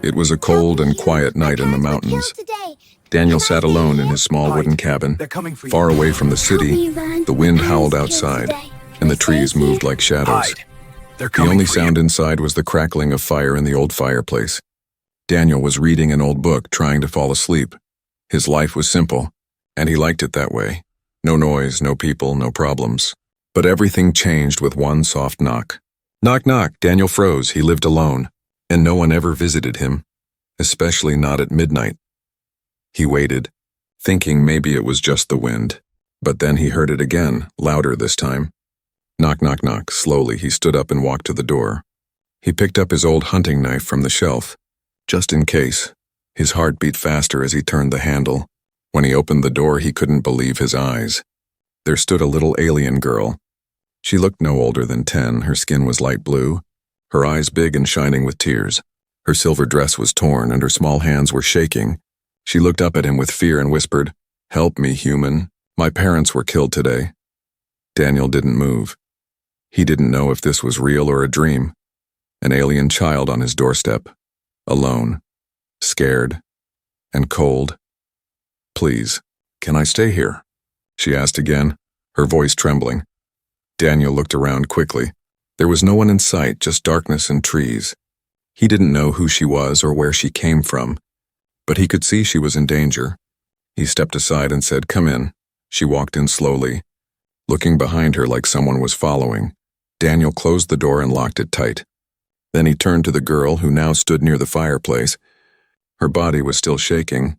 It was a cold and quiet night in the mountains. Daniel sat alone in his small wooden cabin, far away from the city. The wind howled outside, and the trees moved like shadows. The only sound inside was the crackling of fire in the old fireplace. Daniel was reading an old book, trying to fall asleep. His life was simple, and he liked it that way. No noise, no people, no problems. But everything changed with one soft knock. Knock, knock. Daniel froze. He lived alone, and no one ever visited him, especially not at midnight. He waited, thinking maybe it was just the wind. But then he heard it again, louder this time. Knock, knock, knock. Slowly, he stood up and walked to the door. He picked up his old hunting knife from the shelf, just in case. His heart beat faster as he turned the handle. When he opened the door, he couldn't believe his eyes. There stood a little alien girl. She looked no older than 10. Her skin was light blue, her eyes big and shining with tears. Her silver dress was torn and her small hands were shaking. She looked up at him with fear and whispered, "Help me, human. My parents were killed today." Daniel didn't move. He didn't know if this was real or a dream. An alien child on his doorstep, alone, scared, and cold. "Please, can I stay here?" she asked again, her voice trembling. Daniel looked around quickly. There was no one in sight, just darkness and trees. He didn't know who she was or where she came from, but he could see she was in danger. He stepped aside and said, "Come in." She walked in slowly, looking behind her like someone was following. Daniel closed the door and locked it tight. Then he turned to the girl who now stood near the fireplace. Her body was still shaking,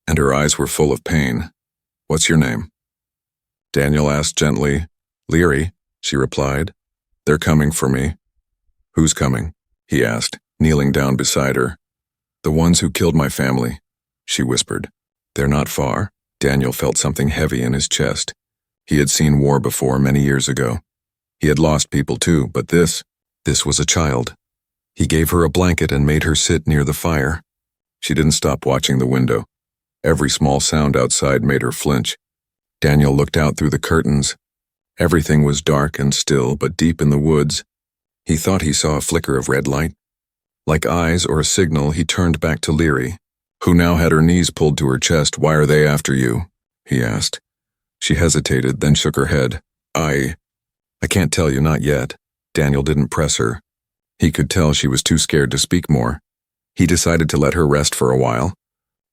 and her eyes were full of pain. "What's your name?" Daniel asked gently. "Leary," she replied. "They're coming for me." "Who's coming?" he asked, kneeling down beside her. "The ones who killed my family," she whispered. "They're not far." Daniel felt something heavy in his chest. He had seen war before many years ago. He had lost people too, but this was a child. He gave her a blanket and made her sit near the fire. She didn't stop watching the window. Every small sound outside made her flinch. Daniel looked out through the curtains. Everything was dark and still, but deep in the woods, he thought he saw a flicker of red light. Like eyes or a signal, he turned back to Leary, who now had her knees pulled to her chest. "Why are they after you?" he asked. She hesitated, then shook her head. I can't tell you, not yet." Daniel didn't press her. He could tell she was too scared to speak more. He decided to let her rest for a while.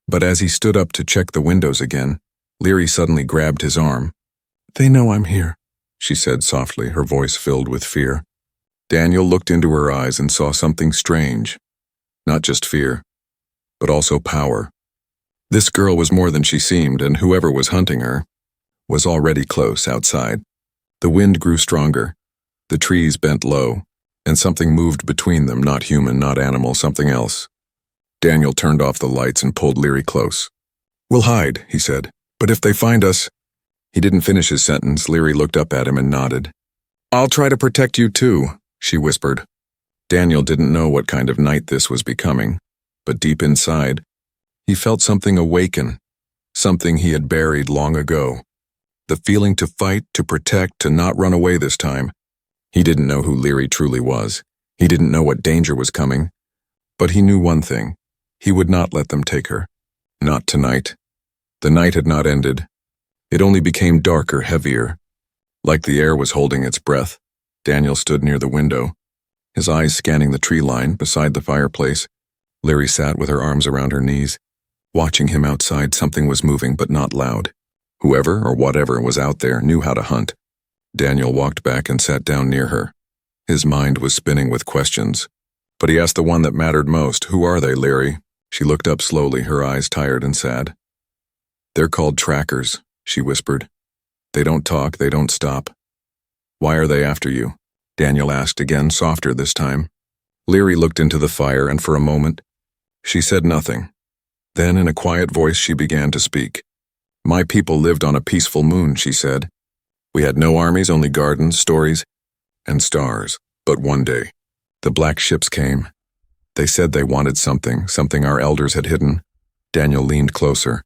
But as he stood up to check the windows again, Leary suddenly grabbed his arm. "They know I'm here," she said softly, her voice filled with fear. Daniel looked into her eyes and saw something strange. Not just fear, but also power. This girl was more than she seemed, and whoever was hunting her was already close outside. The wind grew stronger. The trees bent low, and something moved between them, not human, not animal, something else. Daniel turned off the lights and pulled Leary close. "We'll hide," he said. "But if they find us—" He didn't finish his sentence. Leary looked up at him and nodded. "I'll try to protect you too," she whispered. Daniel didn't know what kind of night this was becoming, but deep inside, he felt something awaken, something he had buried long ago. The feeling to fight, to protect, to not run away this time. He didn't know who Leary truly was. He didn't know what danger was coming. But he knew one thing. He would not let them take her. Not tonight. The night had not ended. It only became darker, heavier. Like the air was holding its breath, Daniel stood near the window, his eyes scanning the tree line beside the fireplace. Leary sat with her arms around her knees. Watching him outside, something was moving, but not loud. Whoever or whatever was out there knew how to hunt. Daniel walked back and sat down near her. His mind was spinning with questions. But he asked the one that mattered most, "Who are they, Leary?" She looked up slowly, her eyes tired and sad. "They're called trackers," she whispered. "They don't talk, they don't stop." "Why are they after you?" Daniel asked again, softer this time. Leary looked into the fire, and for a moment, she said nothing. Then in a quiet voice she began to speak. "My people lived on a peaceful moon," she said. "We had no armies, only gardens, stories, and stars. But one day, the black ships came. They said they wanted something our elders had hidden." Daniel leaned closer.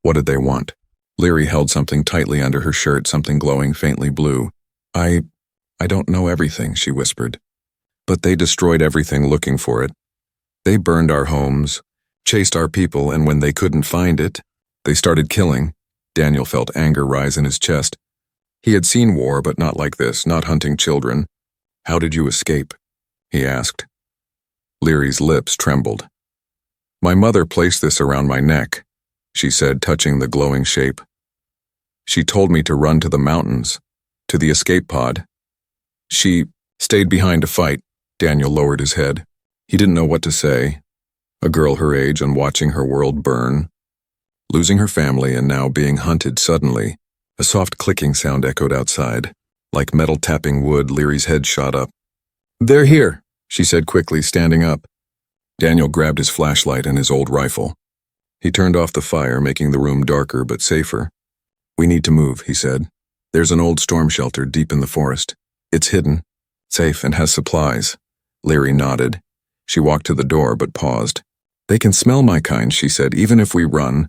"What did they want?" Leary held something tightly under her shirt, something glowing faintly blue. I don't know everything," she whispered. "But they destroyed everything looking for it. They burned our homes, chased our people, and when they couldn't find it, they started killing. Daniel felt anger rise in his chest. He had seen war, but not like this, not hunting children. How did you escape? He asked. Leary's lips trembled. My mother placed this around my neck, she said, touching the glowing shape. She told me to run to the mountains, to the escape pod. She stayed behind to fight. Daniel lowered his head. He didn't know what to say. A girl her age and watching her world burn. Losing her family and now being hunted suddenly. A soft clicking sound echoed outside. Like metal tapping wood, Leary's head shot up. They're here, she said quickly, standing up. Daniel grabbed his flashlight and his old rifle. He turned off the fire, making the room darker but safer. We need to move, he said. There's an old storm shelter deep in the forest. It's hidden, safe, and has supplies. Leary nodded. She walked to the door but paused. They can smell my kind, she said. Even if we run,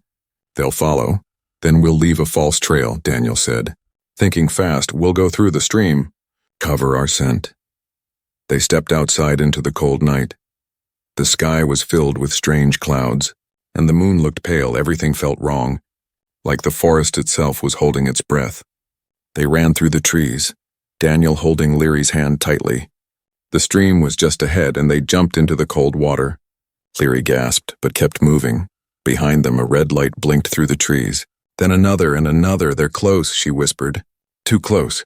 they'll follow. Then we'll leave a false trail, Daniel said. Thinking fast, we'll go through the stream. Cover our scent. They stepped outside into the cold night. The sky was filled with strange clouds, and the moon looked pale. Everything felt wrong, like the forest itself was holding its breath. They ran through the trees, Daniel holding Leary's hand tightly. The stream was just ahead, and they jumped into the cold water. Leary gasped, but kept moving. Behind them, a red light blinked through the trees. Then another and another. They're close, she whispered. Too close.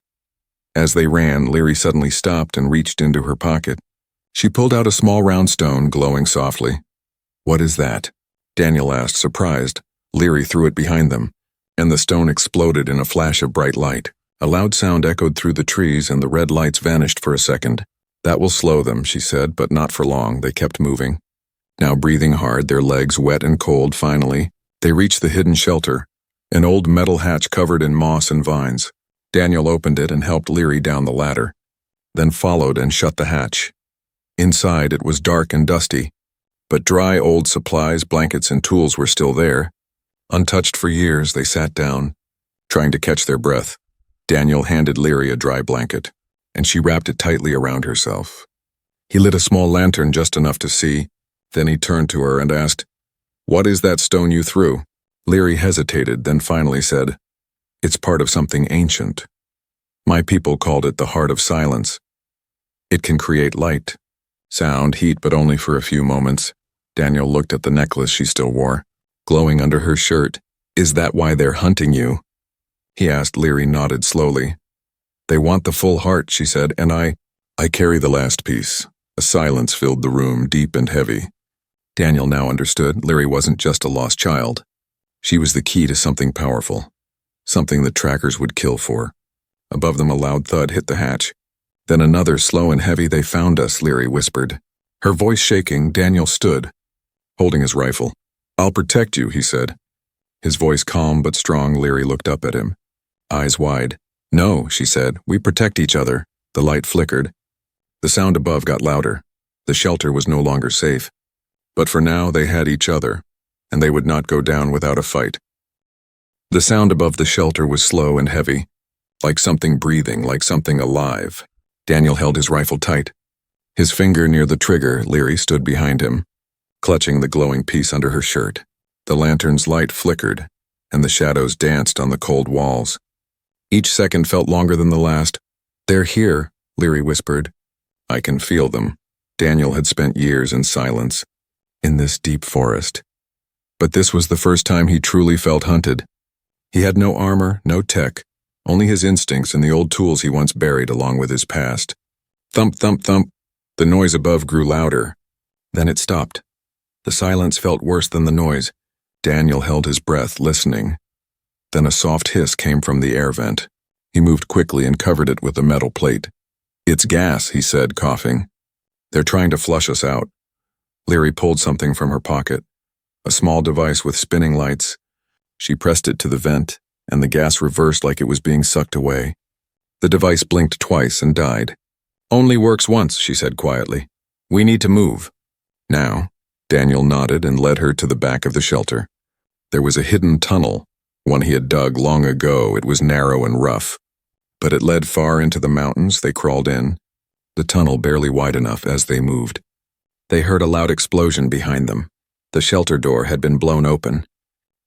As they ran, Leary suddenly stopped and reached into her pocket. She pulled out a small round stone, glowing softly. What is that? Daniel asked, surprised. Leary threw it behind them, and the stone exploded in a flash of bright light. A loud sound echoed through the trees, and the red lights vanished for a second. That will slow them, she said, but not for long. They kept moving. Now breathing hard, their legs wet and cold, finally, they reached the hidden shelter, an old metal hatch covered in moss and vines. Daniel opened it and helped Leary down the ladder, then followed and shut the hatch. Inside, it was dark and dusty, but dry old supplies, blankets, and tools were still there. Untouched for years, they sat down, trying to catch their breath. Daniel handed Leary a dry blanket, and she wrapped it tightly around herself. He lit a small lantern just enough to see. Then he turned to her and asked, What is that stone you threw? Leary hesitated, then finally said, It's part of something ancient. My people called it the Heart of Silence. It can create light, sound, heat, but only for a few moments. Daniel looked at the necklace she still wore, glowing under her shirt. Is that why they're hunting you? He asked. Leary nodded slowly. They want the full heart, she said, and I carry the last piece. A silence filled the room, deep and heavy. Daniel now understood. Leary wasn't just a lost child. She was the key to something powerful, something the trackers would kill for. Above them, a loud thud hit the hatch. Then another, slow and heavy. They found us, Leary whispered. Her voice shaking, Daniel stood, holding his rifle. I'll protect you, he said. His voice calm but strong. Leary looked up at him, eyes wide. No, she said. We protect each other. The light flickered. The sound above got louder. The shelter was no longer safe. But for now, they had each other, and they would not go down without a fight. The sound above the shelter was slow and heavy, like something breathing, like something alive. Daniel held his rifle tight. His finger near the trigger. Leary stood behind him, clutching the glowing piece under her shirt. The lantern's light flickered, and the shadows danced on the cold walls. Each second felt longer than the last. They're here, Leary whispered. I can feel them. Daniel had spent years in silence, in this deep forest. But this was the first time he truly felt hunted. He had no armor, no tech, only his instincts and the old tools he once buried along with his past. Thump, thump, thump. The noise above grew louder. Then it stopped. The silence felt worse than the noise. Daniel held his breath, listening. Then a soft hiss came from the air vent. He moved quickly and covered it with a metal plate. It's gas, he said, coughing. They're trying to flush us out. Leary pulled something from her pocket, a small device with spinning lights. She pressed it to the vent, and the gas reversed like it was being sucked away. The device blinked twice and died. Only works once, she said quietly. We need to move. Now. Daniel nodded and led her to the back of the shelter. There was a hidden tunnel, one he had dug long ago. It was narrow and rough, but it led far into the mountains. They crawled in, the tunnel barely wide enough as they moved. They heard a loud explosion behind them. The shelter door had been blown open.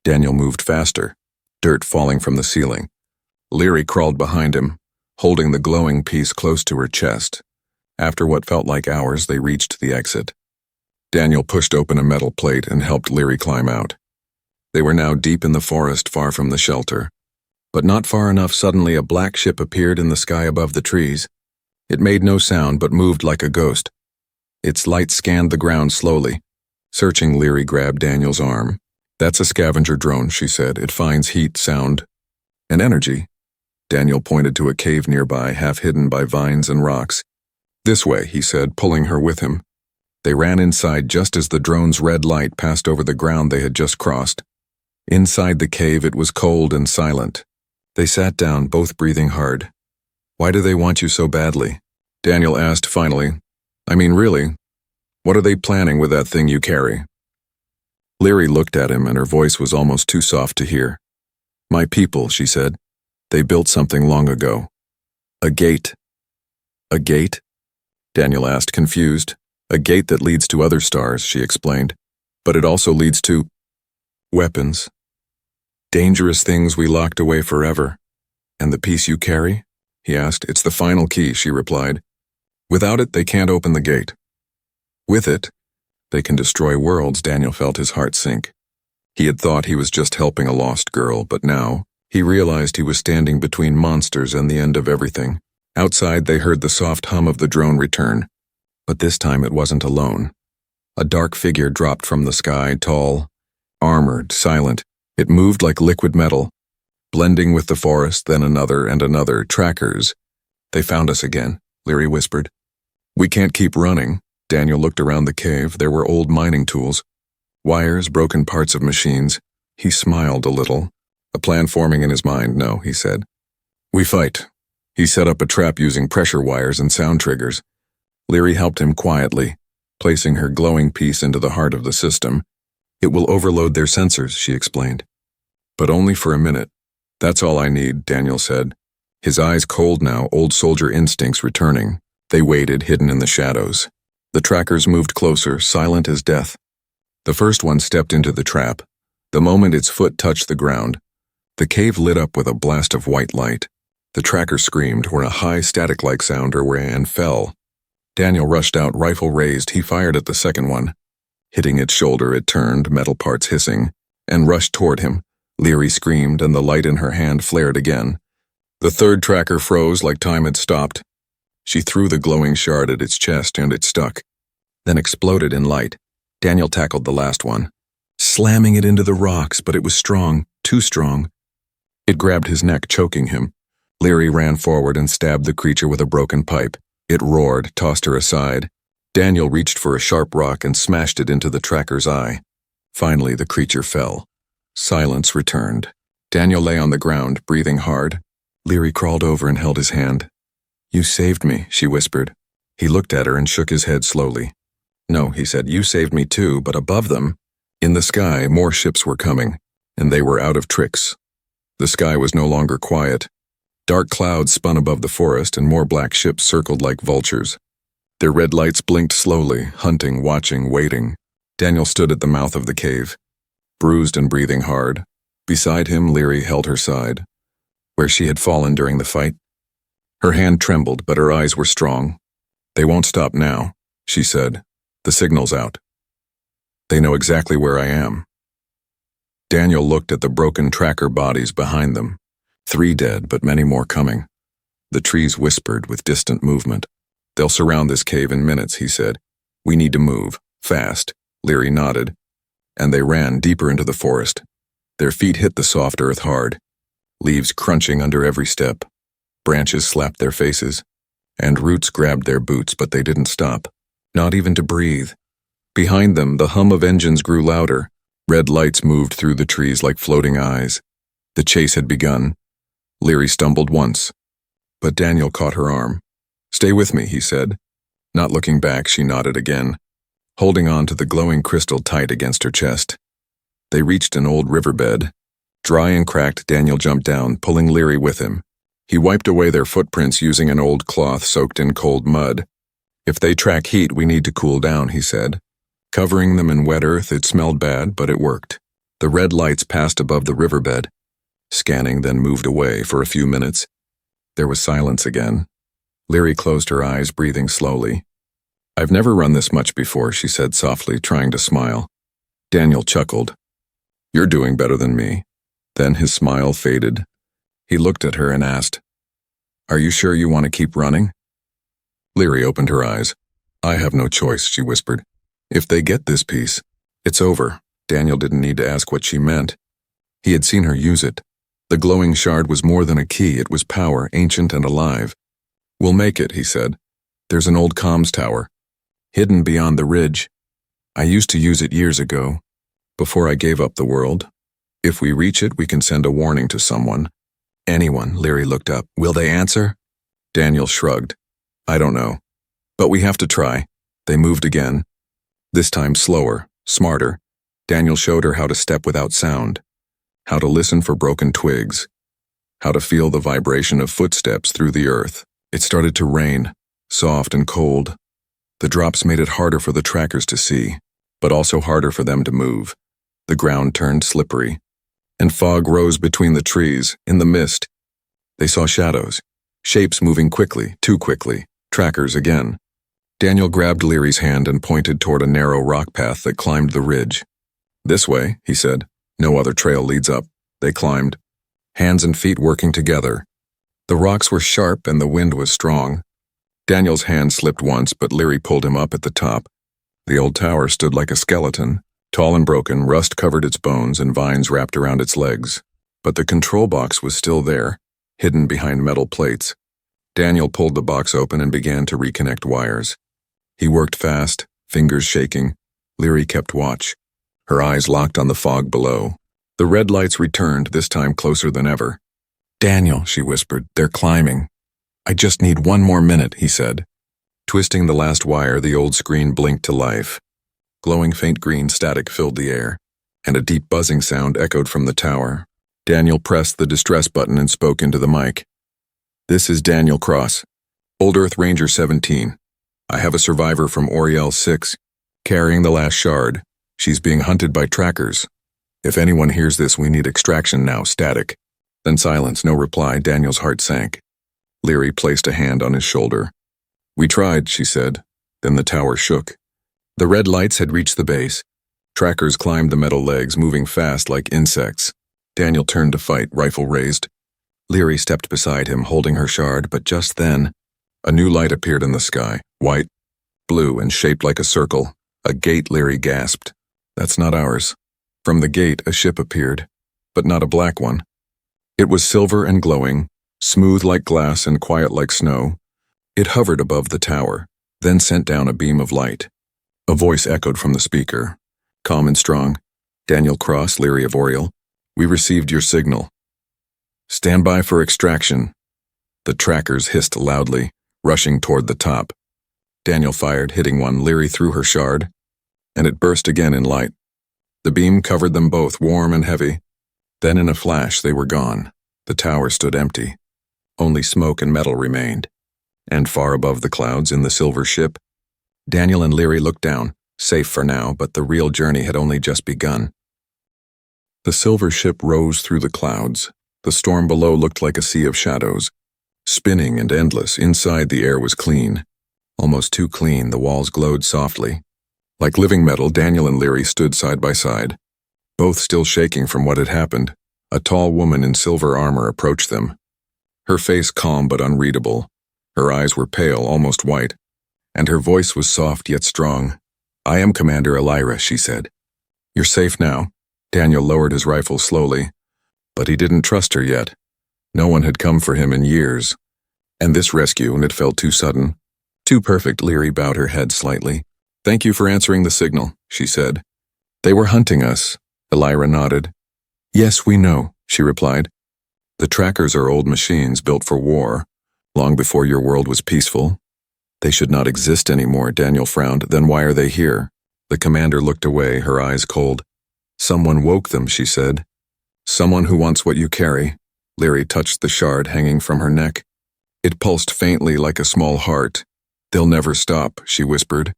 Daniel moved faster, dirt falling from the ceiling. Leary crawled behind him, holding the glowing piece close to her chest. After what felt like hours, they reached the exit. Daniel pushed open a metal plate and helped Leary climb out. They were now deep in the forest, far from the shelter. But not far enough. Suddenly a black ship appeared in the sky above the trees. It made no sound but moved like a ghost. Its light scanned the ground slowly. Searching, Leary grabbed Daniel's arm. "That's a scavenger drone," she said. "It finds heat, sound, and energy." Daniel pointed to a cave nearby, half hidden by vines and rocks. "This way," he said, pulling her with him. They ran inside just as the drone's red light passed over the ground they had just crossed. Inside the cave, it was cold and silent. They sat down, both breathing hard. "Why do they want you so badly?" Daniel asked finally. "I mean, really, what are they planning with that thing you carry?" Leary looked at him, and her voice was almost too soft to hear. "My people," she said. "They built something long ago. A gate." "A gate?" Daniel asked, confused. "A gate that leads to other stars," she explained. "But it also leads to weapons. Dangerous things we locked away forever." "And the piece you carry?" he asked. "It's the final key," she replied. "Without it, they can't open the gate. With it, they can destroy worlds." Daniel felt his heart sink. He had thought he was just helping a lost girl, but now he realized he was standing between monsters and the end of everything. Outside, they heard the soft hum of the drone return. But this time it wasn't alone. A dark figure dropped from the sky, tall, armored, silent. It moved like liquid metal, blending with the forest, then another and another. "Trackers. They found us again," Leary whispered. "We can't keep running." Daniel looked around the cave. There were old mining tools, wires, broken parts of machines. He smiled a little, a plan forming in his mind. "No," he said. "We fight." He set up a trap using pressure wires and sound triggers. Leary helped him quietly, placing her glowing piece into the heart of the system. "It will overload their sensors," she explained. "But only for a minute. That's all I need," Daniel said. His eyes cold now, old soldier instincts returning. They waited, hidden in the shadows. The trackers moved closer, silent as death. The first one stepped into the trap. The moment its foot touched the ground, the cave lit up with a blast of white light. The tracker screamed, or a high static-like sound, and fell. Daniel rushed out, rifle raised. He fired at the second one. Hitting its shoulder, it turned, metal parts hissing, and rushed toward him. Leary screamed, and the light in her hand flared again. The third tracker froze like time had stopped. She threw the glowing shard at its chest, and it stuck, then exploded in light. Daniel tackled the last one, slamming it into the rocks, but it was strong, too strong. It grabbed his neck, choking him. Leary ran forward and stabbed the creature with a broken pipe. It roared, tossed her aside. Daniel reached for a sharp rock and smashed it into the tracker's eye. Finally, the creature fell. Silence returned. Daniel lay on the ground, breathing hard. Leary crawled over and held his hand. "You saved me," she whispered. He looked at her and shook his head slowly. "No," he said, "you saved me too, but above them, in the sky, more ships were coming, and they were out of tricks." The sky was no longer quiet. Dark clouds spun above the forest, and more black ships circled like vultures. Their red lights blinked slowly, hunting, watching, waiting. Daniel stood at the mouth of the cave, bruised and breathing hard. Beside him, Leary held her side, where she had fallen during the fight. Her hand trembled, but her eyes were strong. "They won't stop now," she said. "The signal's out. They know exactly where I am." Daniel looked at the broken tracker bodies behind them. 3 dead, but many more coming. The trees whispered with distant movement. "They'll surround this cave in minutes," he said. "We need to move. Fast." Leary nodded, and they ran deeper into the forest. Their feet hit the soft earth hard, leaves crunching under every step. Branches slapped their faces, and roots grabbed their boots, but they didn't stop, not even to breathe. Behind them, the hum of engines grew louder. Red lights moved through the trees like floating eyes. The chase had begun. Leary stumbled once, but Daniel caught her arm. "Stay with me," he said. Not looking back, she nodded again, holding on to the glowing crystal tight against her chest. They reached an old riverbed. Dry and cracked, Daniel jumped down, pulling Leary with him. He wiped away their footprints using an old cloth soaked in cold mud. If they track heat, we need to cool down, he said. Covering them in wet earth, it smelled bad, but it worked. The red lights passed above the riverbed. Scanning, then moved away for a few minutes. There was silence again. Leary closed her eyes, breathing slowly. I've never run this much before, she said softly, trying to smile. Daniel chuckled. You're doing better than me. Then his smile faded. He looked at her and asked, Are you sure you want to keep running? Leary opened her eyes. I have no choice, she whispered. If they get this piece, it's over. Daniel didn't need to ask what she meant. He had seen her use it. The glowing shard was more than a key, it was power, ancient and alive. We'll make it, he said. There's an old comms tower, hidden beyond the ridge. I used to use it years ago, before I gave up the world. If we reach it, we can send a warning to someone. Anyone, Leary looked up. Will they answer? Daniel shrugged. I don't know. But we have to try. They moved again. This time slower, smarter. Daniel showed her how to step without sound, how to listen for broken twigs, how to feel the vibration of footsteps through the earth. It started to rain, soft and cold. The drops made it harder for the trackers to see, but also harder for them to move. The ground turned slippery, and fog rose between the trees, in the mist. They saw shadows, shapes moving quickly, too quickly, trackers again. Daniel grabbed Leary's hand and pointed toward a narrow rock path that climbed the ridge. This way, he said. No other trail leads up. They climbed, hands and feet working together. The rocks were sharp and the wind was strong. Daniel's hand slipped once, but Leary pulled him up at the top. The old tower stood like a skeleton. Tall and broken, rust covered its bones and vines wrapped around its legs. But the control box was still there, hidden behind metal plates. Daniel pulled the box open and began to reconnect wires. He worked fast, fingers shaking. Leary kept watch, her eyes locked on the fog below. The red lights returned, this time closer than ever. Daniel, she whispered, they're climbing. I just need 1 more minute, he said. Twisting the last wire, the old screen blinked to life. Glowing faint green static filled the air, and a deep buzzing sound echoed from the tower. Daniel pressed the distress button and spoke into the mic. This is Daniel Cross, Old Earth Ranger 17. I have a survivor from Oriel 6, carrying the last shard. She's being hunted by trackers. If anyone hears this, we need extraction now, static. Then silence, no reply. Daniel's heart sank. Leary placed a hand on his shoulder. We tried, she said. Then the tower shook. The red lights had reached the base. Trackers climbed the metal legs, moving fast like insects. Daniel turned to fight, rifle raised. Leary stepped beside him, holding her shard, but just then, a new light appeared in the sky, white, blue, and shaped like a circle. A gate, Leary gasped. That's not ours. From the gate, a ship appeared, but not a black one. It was silver and glowing, smooth like glass and quiet like snow. It hovered above the tower, then sent down a beam of light. A voice echoed from the speaker, calm and strong. Daniel Cross, Leary of Oriel, we received your signal. Stand by for extraction. The trackers hissed loudly, rushing toward the top. Daniel fired, hitting one. Leary threw her shard, and it burst again in light. The beam covered them both, warm and heavy. Then in a flash, they were gone. The tower stood empty. Only smoke and metal remained. And far above the clouds, in the silver ship, Daniel and Leary looked down, safe for now, but the real journey had only just begun. The silver ship rose through the clouds. The storm below looked like a sea of shadows, spinning and endless. Inside, the air was clean. Almost too clean, the walls glowed softly. Like living metal, Daniel and Leary stood side by side, both still shaking from what had happened. A tall woman in silver armor approached them. Her face calm but unreadable. Her eyes were pale, almost white, and her voice was soft yet strong. I am Commander Elira, she said. You're safe now. Daniel lowered his rifle slowly, but he didn't trust her yet. No one had come for him in years. And this rescue, and it felt too sudden, too perfect. Leary bowed her head slightly. Thank you for answering the signal, she said. They were hunting us. Elira nodded. Yes, we know, she replied. The trackers are old machines built for war, long before your world was peaceful. They should not exist anymore, Daniel frowned. Then why are they here? The commander looked away, her eyes cold. Someone woke them, she said. Someone who wants what you carry. Leary touched the shard hanging from her neck. It pulsed faintly like a small heart. "They'll never stop," she whispered.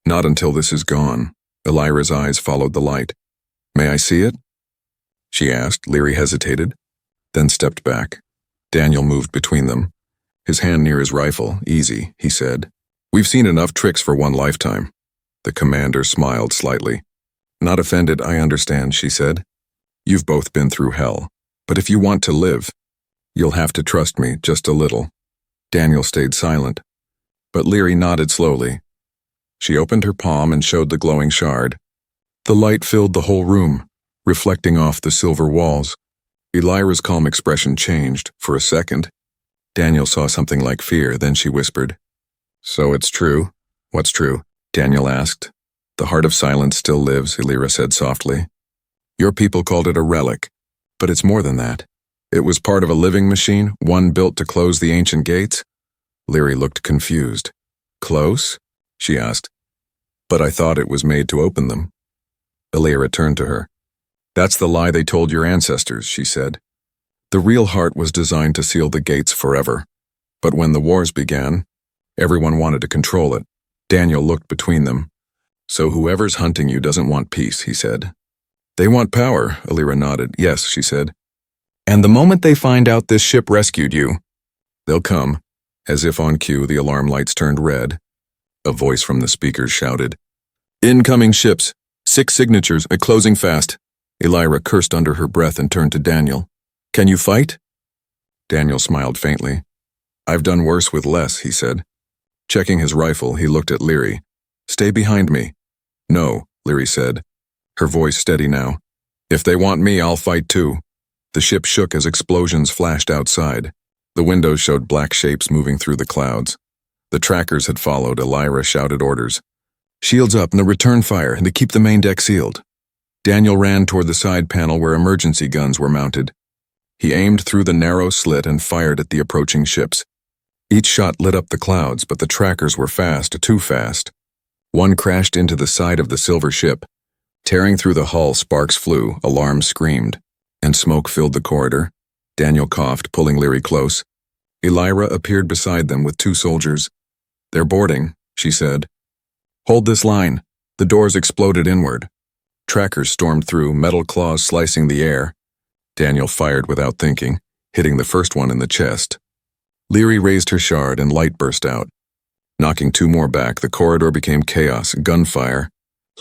"Not until this is gone." Elira's eyes followed the light. "May I see it?" she asked. Leary hesitated, then stepped back. Daniel moved between them, his hand near his rifle. "Easy," he said. "We've seen enough tricks for one lifetime." The commander smiled slightly. "Not offended, I understand," she said. "You've both been through hell. But if you want to live, you'll have to trust me just a little." Daniel stayed silent, but Leary nodded slowly. She opened her palm and showed the glowing shard. The light filled the whole room, reflecting off the silver walls. Elira's calm expression changed for a second. Daniel saw something like fear, then she whispered, "So it's true." "What's true?" Daniel asked. "The heart of silence still lives," Elira said softly. "Your people called it a relic, but it's more than that. It was part of a living machine, one built to close the ancient gates." Leary looked confused. "Close?" she asked. "But I thought it was made to open them." Elira turned to her. "That's the lie they told your ancestors," she said. "The real heart was designed to seal the gates forever. But when the wars began, everyone wanted to control it." Daniel looked between them. "So whoever's hunting you doesn't want peace," he said. "They want power," Elira nodded. "Yes," she said. "And the moment they find out this ship rescued you, they'll come." As if on cue, the alarm lights turned red. A voice from the speakers shouted, "Incoming ships! 6 signatures, closing fast." Elira cursed under her breath and turned to Daniel. "Can you fight?" Daniel smiled faintly. "I've done worse with less," he said. Checking his rifle, he looked at Leary. "Stay behind me." "No," Leary said, her voice steady now. "If they want me, I'll fight too." The ship shook as explosions flashed outside. The windows showed black shapes moving through the clouds. The trackers had followed. Elira shouted orders. "Shields up, and return fire, and to keep the main deck sealed." Daniel ran toward the side panel where emergency guns were mounted. He aimed through the narrow slit and fired at the approaching ships. Each shot lit up the clouds, but the trackers were fast, too fast. One crashed into the side of the silver ship. Tearing through the hull, sparks flew, alarms screamed, and smoke filled the corridor. Daniel coughed, pulling Leary close. Elira appeared beside them with 2 soldiers. "They're boarding," she said. "Hold this line." The doors exploded inward. Trackers stormed through, metal claws slicing the air. Daniel fired without thinking, hitting the first one in the chest. Leary raised her shard and light burst out. Knocking 2 more back, the corridor became chaos, gunfire.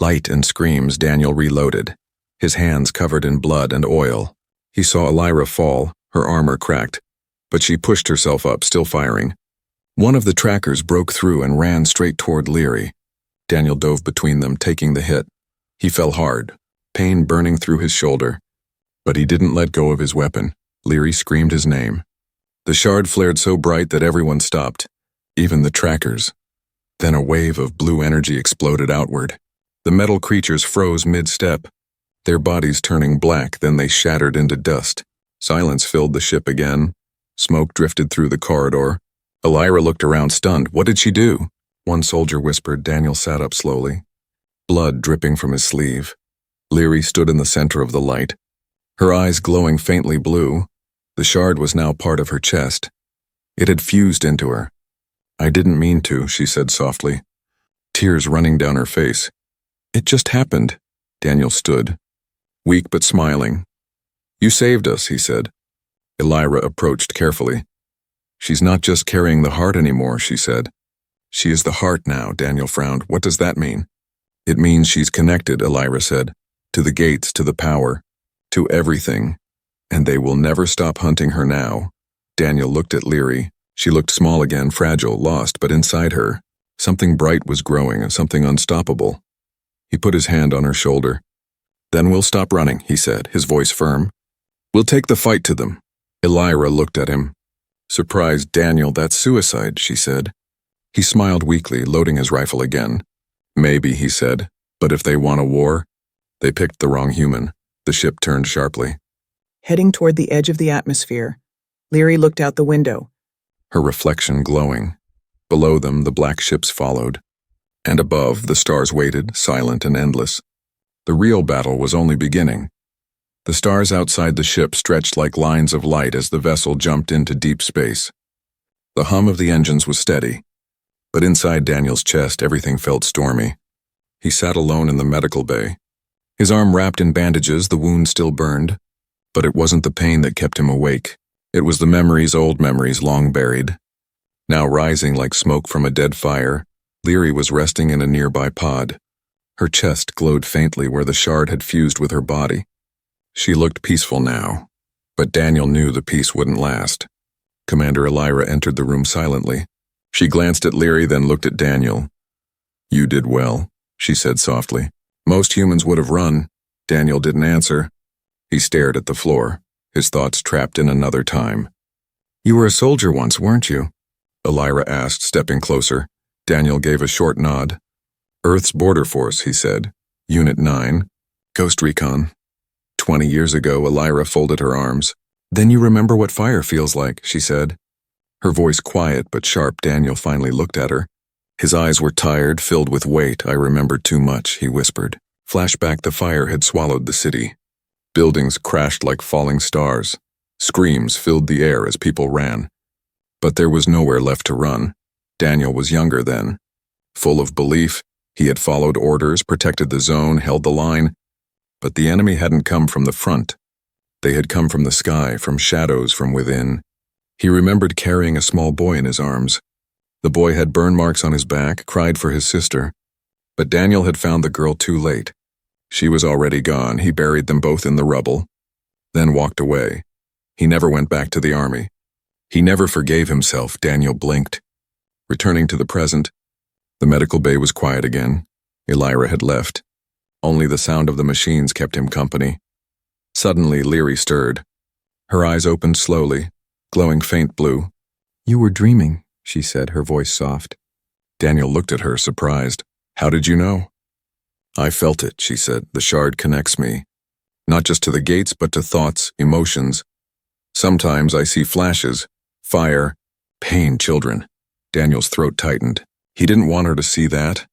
Light and screams. Daniel reloaded, his hands covered in blood and oil. He saw Elira fall, her armor cracked, but she pushed herself up, still firing. One of the trackers broke through and ran straight toward Leary. Daniel dove between them, taking the hit. He fell hard, pain burning through his shoulder. But he didn't let go of his weapon. Leary screamed his name. The shard flared so bright that everyone stopped, even the trackers. Then a wave of blue energy exploded outward. The metal creatures froze mid-step, their bodies turning black, then they shattered into dust. Silence filled the ship again. Smoke drifted through the corridor. Elira looked around stunned. What did she do? One soldier whispered. Daniel sat up slowly, blood dripping from his sleeve. Leary stood in the center of the light, her eyes glowing faintly blue. The shard was now part of her chest. It had fused into her. "I didn't mean to," she said softly, tears running down her face. "It just happened." Daniel stood, weak but smiling. "You saved us," he said. Elira approached carefully. "She's not just carrying the heart anymore," she said. "She is the heart now." Daniel frowned. "What does that mean?" "It means she's connected," Elira said, "to the gates, to the power, to everything. And they will never stop hunting her now." Daniel looked at Leary. She looked small again, fragile, lost, but inside her, something bright was growing, and something unstoppable. He put his hand on her shoulder. "Then we'll stop running," he said, his voice firm. "We'll take the fight to them." Elira looked at him. Surprised. "Daniel, that's suicide," she said. He smiled weakly, loading his rifle again. "Maybe," he said, "but if they want a war, they picked the wrong human." The ship turned sharply. Heading toward the edge of the atmosphere, Leary looked out the window, her reflection glowing. Below them, the black ships followed. And above, the stars waited, silent and endless. The real battle was only beginning. The stars outside the ship stretched like lines of light as the vessel jumped into deep space. The hum of the engines was steady. But inside Daniel's chest, everything felt stormy. He sat alone in the medical bay. His arm wrapped in bandages, the wound still burned. But it wasn't the pain that kept him awake. It was the memories, old memories, long buried. Now rising like smoke from a dead fire, Leary was resting in a nearby pod. Her chest glowed faintly where the shard had fused with her body. She looked peaceful now, but Daniel knew the peace wouldn't last. Commander Elira entered the room silently. She glanced at Leary, then looked at Daniel. "You did well," she said softly. "Most humans would have run." Daniel didn't answer. He stared at the floor, his thoughts trapped in another time. "You were a soldier once, weren't you?" Elira asked, stepping closer. Daniel gave a short nod. "Earth's Border Force," he said. "Unit 9. Ghost Recon." 20 years ago, Elira folded her arms. "Then you remember what fire feels like," she said. Her voice quiet but sharp. Daniel finally looked at her. His eyes were tired, filled with weight. "I remember too much," he whispered. Flashback: the fire had swallowed the city. Buildings crashed like falling stars. Screams filled the air as people ran. But there was nowhere left to run. Daniel was younger then. Full of belief, he had followed orders, protected the zone, held the line. But the enemy hadn't come from the front. They had come from the sky, from shadows from within. He remembered carrying a small boy in his arms. The boy had burn marks on his back, cried for his sister. But Daniel had found the girl too late. She was already gone. He buried them both in the rubble, then walked away. He never went back to the army. He never forgave himself. Daniel blinked. Returning to the present, the medical bay was quiet again. Elira had left. Only the sound of the machines kept him company. Suddenly, Leary stirred. Her eyes opened slowly, glowing faint blue. "You were dreaming," she said, her voice soft. Daniel looked at her, surprised. "How did you know?" "I felt it," she said. "The shard connects me. Not just to the gates, but to thoughts, emotions. Sometimes I see flashes, fire, pain, children." Daniel's throat tightened. He didn't want her to see that.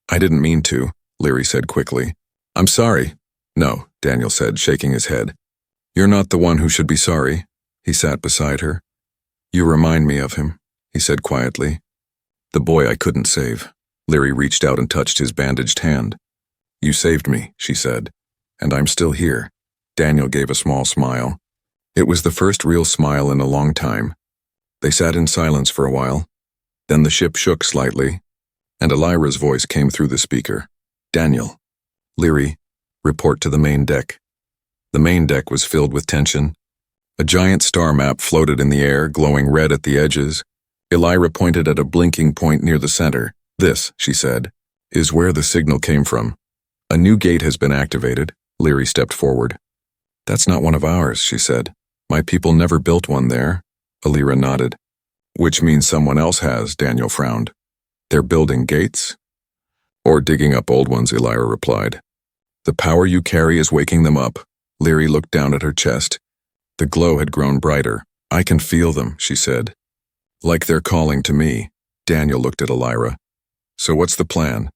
"I didn't mean to," Leary said quickly. "I'm sorry." "No," Daniel said, shaking his head. "You're not the one who should be sorry." He sat beside her. "You remind me of him," he said quietly. "The boy I couldn't save." Leary reached out and touched his bandaged hand. "You saved me," she said, "and I'm still here." Daniel gave a small smile. It was the first real smile in a long time. They sat in silence for a while. Then the ship shook slightly, and Elira's voice came through the speaker. "Daniel." "Leary, report to the main deck." The main deck was filled with tension. A giant star map floated in the air, glowing red at the edges. Elira pointed at a blinking point near the center. "This," she said, "is where the signal came from. A new gate has been activated." Leary stepped forward. "That's not one of ours," she said. "My people never built one there." Elira nodded. "Which means someone else has," Daniel frowned. "They're building gates?" "Or digging up old ones," Elira replied. "The power you carry is waking them up." Leary looked down at her chest. The glow had grown brighter. "I can feel them," she said. "Like they're calling to me." Daniel looked at Elira. "So what's the plan?"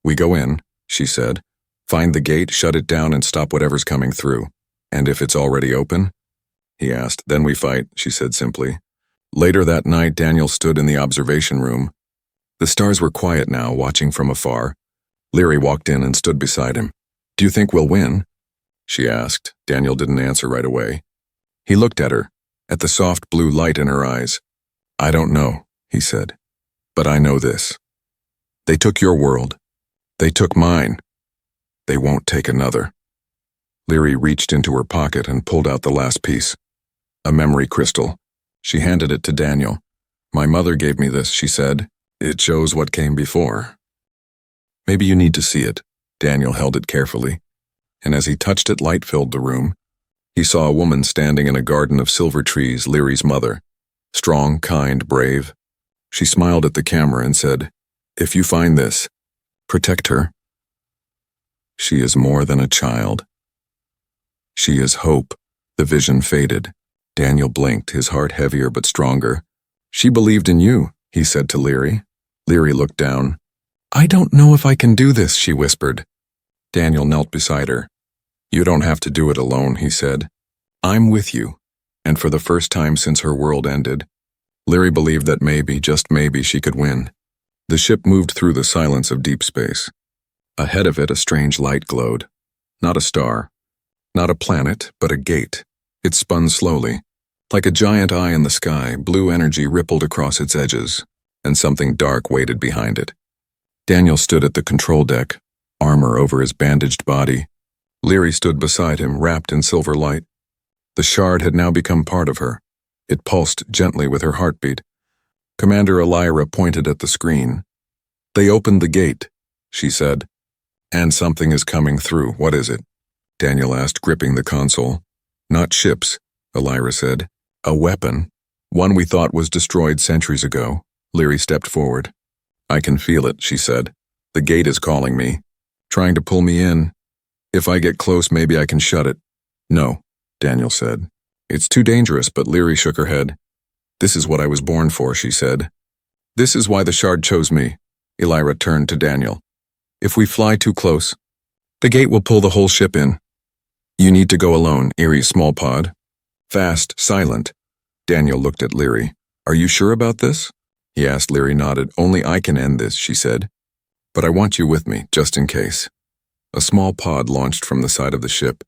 "We go in," she said. "Find the gate, shut it down, and stop whatever's coming through." "And if it's already open?" he asked. "Then we fight," she said simply. Later that night, Daniel stood in the observation room. The stars were quiet now, watching from afar. Leary walked in and stood beside him. "Do you think we'll win?" she asked. Daniel didn't answer right away. He looked at her, at the soft blue light in her eyes. "I don't know," he said. "But I know this. They took your world. They took mine. They won't take another." Leary reached into her pocket and pulled out the last piece. A memory crystal. She handed it to Daniel. "My mother gave me this," she said. "It shows what came before. Maybe you need to see it." Daniel held it carefully, and as he touched it, light filled the room. He saw a woman standing in a garden of silver trees, Leary's mother. Strong, kind, brave. She smiled at the camera and said, "If you find this, protect her. She is more than a child. She is hope." The vision faded. Daniel blinked, his heart heavier but stronger. "She believed in you," he said to Leary. Leary looked down. "I don't know if I can do this," she whispered. Daniel knelt beside her. "You don't have to do it alone," he said. "I'm with you." And for the first time since her world ended, Leary believed that maybe, just maybe, she could win. The ship moved through the silence of deep space. Ahead of it, a strange light glowed. Not a star, not a planet, but a gate. It spun slowly. Like a giant eye in the sky, blue energy rippled across its edges, and something dark waited behind it. Daniel stood at the control deck, armor over his bandaged body. Leary stood beside him, wrapped in silver light. The shard had now become part of her. It pulsed gently with her heartbeat. Commander Elira pointed at the screen. "They opened the gate," she said. "And something is coming through. What is it?" Daniel asked, gripping the console. "Not ships," Elira said. "A weapon. One we thought was destroyed centuries ago." Leary stepped forward. "I can feel it," she said. "The gate is calling me, trying to pull me in. If I get close, maybe I can shut it." "No," Daniel said. "It's too dangerous," but Leary shook her head. "This is what I was born for," she said. "This is why the shard chose me." Elira turned to Daniel. "If we fly too close, the gate will pull the whole ship in. You need to go alone, Erie's small pod. Fast, silent." Daniel looked at Leary. "Are you sure about this?" he asked. Leary nodded. "Only I can end this," she said. "But I want you with me, just in case." A small pod launched from the side of the ship.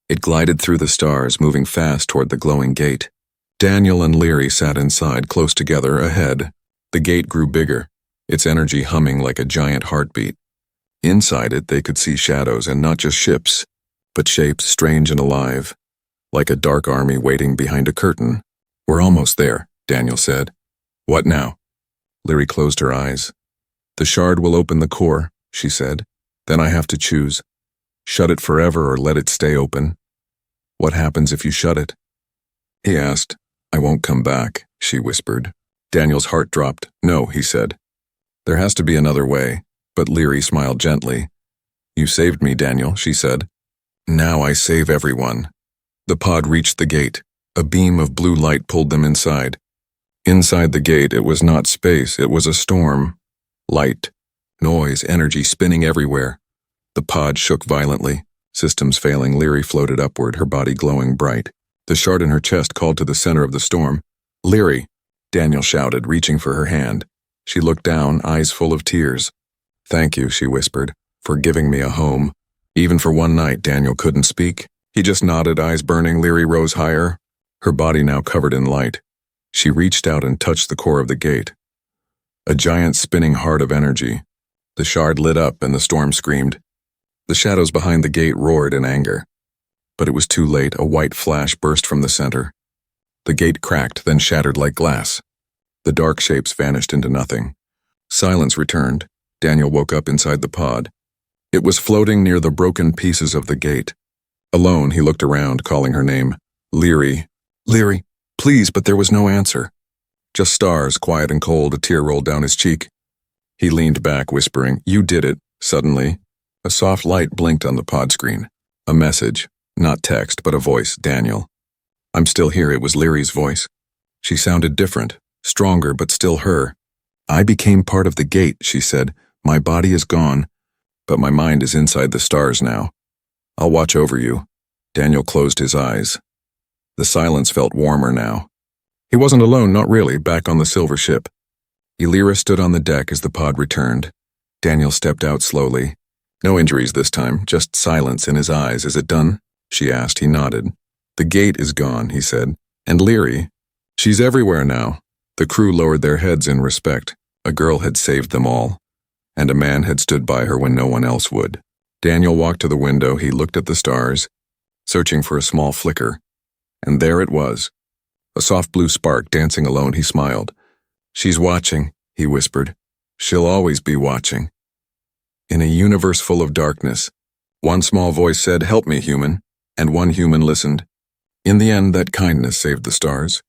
It glided through the stars, moving fast toward the glowing gate. Daniel and Leary sat inside, close together, ahead. The gate grew bigger, its energy humming like a giant heartbeat. Inside it, they could see shadows, and not just ships, but shapes strange and alive, like a dark army waiting behind a curtain. "We're almost there," Daniel said. "What now?" Leary closed her eyes. "The shard will open the core," she said. "Then I have to choose. Shut it forever or let it stay open." "What happens if you shut it?" he asked. "I won't come back," she whispered. Daniel's heart dropped. "No," he said. "There has to be another way." But Leary smiled gently. "You saved me, Daniel," she said. "Now I save everyone." The pod reached the gate. A beam of blue light pulled them inside. Inside the gate, it was not space, it was a storm. Light, noise, energy spinning everywhere. The pod shook violently. Systems failing, Leary floated upward, her body glowing bright. The shard in her chest called to the center of the storm. "Leary!" Daniel shouted, reaching for her hand. She looked down, eyes full of tears. "Thank you," she whispered, "for giving me a home." Even for one night, Daniel couldn't speak. He just nodded, eyes burning. Leary rose higher, her body now covered in light. She reached out and touched the core of the gate. A giant spinning heart of energy. The shard lit up and the storm screamed. The shadows behind the gate roared in anger. But it was too late. A white flash burst from the center. The gate cracked, then shattered like glass. The dark shapes vanished into nothing. Silence returned. Daniel woke up inside the pod. It was floating near the broken pieces of the gate. Alone, he looked around, calling her name. "Leary. Leary, please," but there was no answer. Just stars, quiet and cold. A tear rolled down his cheek. He leaned back, whispering, "You did it." Suddenly, a soft light blinked on the pod screen. A message, not text, but a voice. "Daniel. I'm still here." It was Leary's voice. She sounded different, stronger, but still her. "I became part of the gate," she said. "My body is gone, but my mind is inside the stars now. I'll watch over you." Daniel closed his eyes. The silence felt warmer now. He wasn't alone, not really, back on the silver ship. Elira stood on the deck as the pod returned. Daniel stepped out slowly. No injuries this time, just silence in his eyes. "Is it done?" she asked. He nodded. "The gate is gone," he said. "And Leary? She's everywhere now." The crew lowered their heads in respect. A girl had saved them all, and a man had stood by her when no one else would. Daniel walked to the window. He looked at the stars, searching for a small flicker. And there it was, a soft blue spark dancing alone. He smiled. "She's watching," he whispered. "She'll always be watching." In a universe full of darkness, one small voice said, "Help me, human," and one human listened. In the end, that kindness saved the stars.